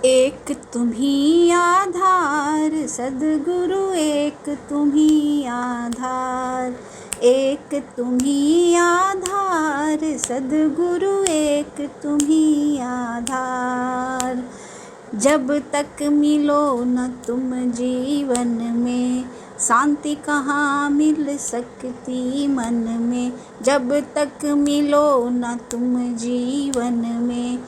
एक तुम्ही आधार सद्गुरु, एक तुम्ही आधार, एक तुम्ही आधार सद्गुरु, एक तुम्ही आधार। जब तक मिलो न तुम जीवन में, शांति कहाँ मिल सकती मन में। जब तक मिलो न तुम जीवन में,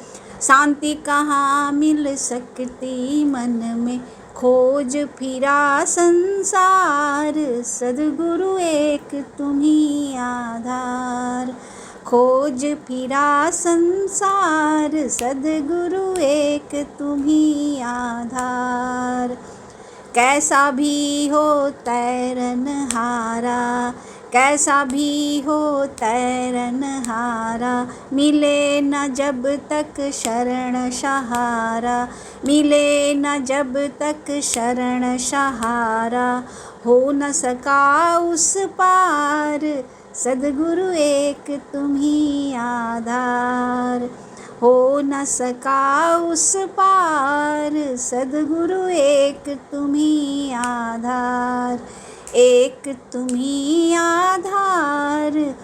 शांति कहाँ मिल सकती मन में। खोज फिरा संसार सद्गुरु, एक तुम्ही आधार। खोज फिरा संसार सद्गुरु, एक तुम्ही आधार। कैसा भी हो तैरनहारा, कैसा भी हो तैरनहारा, मिले न जब तक शरण सहारा, मिले न जब तक शरण सहारा। हो न सका उस पार सद्गुरु, एक तुम्ही आधार। हो न सका उस पार सद्गुरु, एक तुम्ही आधार। एक तुम्ही आधार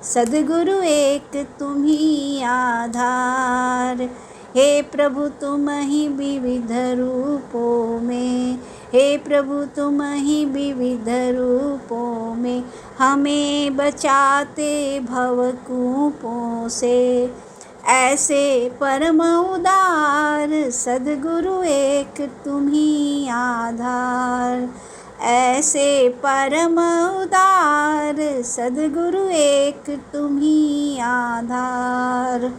सद्गुरु, एक तुम्ही आधार। हे प्रभु तुम ही विविध रूपों में, हे प्रभु तुम ही विविध रूपों में, हमें बचाते भवकूपों से। ऐसे परम उदार सद्गुरु, एक तुम्ही आधार। ऐसे परम उदार सद्गुरु, एक तुम्ही आधार।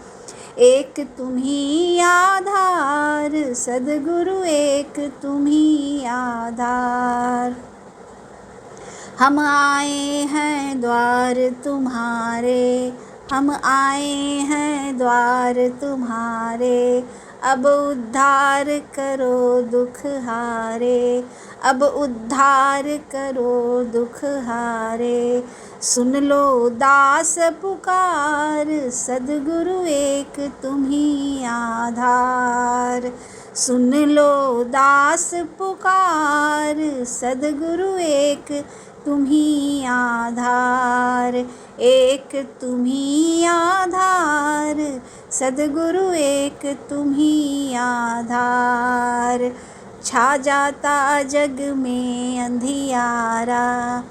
एक तुम्ही आधार सद्गुरु, एक तुम्ही आधार। हम आए हैं द्वार तुम्हारे, हम आए हैं द्वार तुम्हारे। अब उद्धार करो दुख हारे, अब उद्धार करो दुख हारे। सुन लो दास पुकार सद्गुरु, एक तुम्ही आधार। सुन लो दास पुकार सद्गुरु, एक तुम्ही आधार। एक तुम्ही आधार सद्गुरु, एक तुम्ही आधार। छा जाता जग में अंधियारा,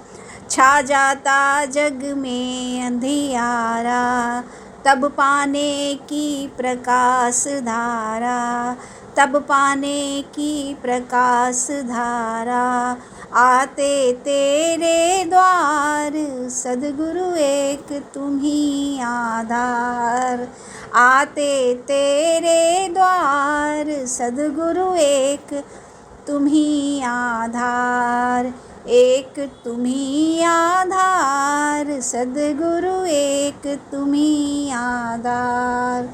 छा जाता जग में अंधियारा, तब पाने की प्रकाश धारा, तब पाने की प्रकाश धारा। आते तेरे द्वार सद्गुरु, एक तुम्ही आधार। आते तेरे द्वार सद्गुरु, एक तुम्ही आधार। एक तुम्ही आधार सद्गुरु, एक तुम्ही आधार।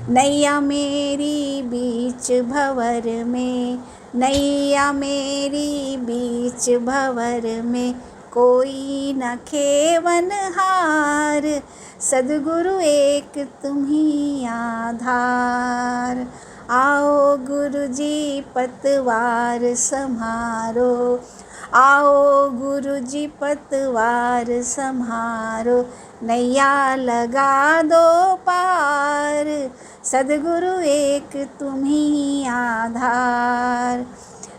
नैया मेरी बीच भंवर में, नैया मेरी बीच भंवर में, कोई न खेवनहार सद्गुरु, एक तुम्ही आधार। आओ गुरु जी पतवार सम्हारो, आओ गुरु जी पतवार सम्हारो। नैया लगा दो पार सद्गुरु, एक तुम्ही आधार।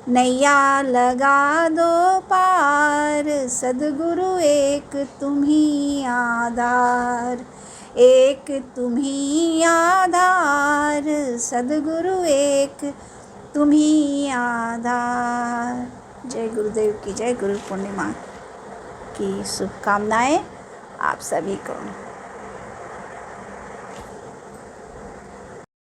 नैया लगा दो पार सद्गुरु, एक तुम्ही आधार। एक तुम्ही आधार सद्गुरु, एक तुम्ही आधार। जय गुरुदेव की जय। गुरु पूर्णिमा की शुभकामनाएं आप सभी को।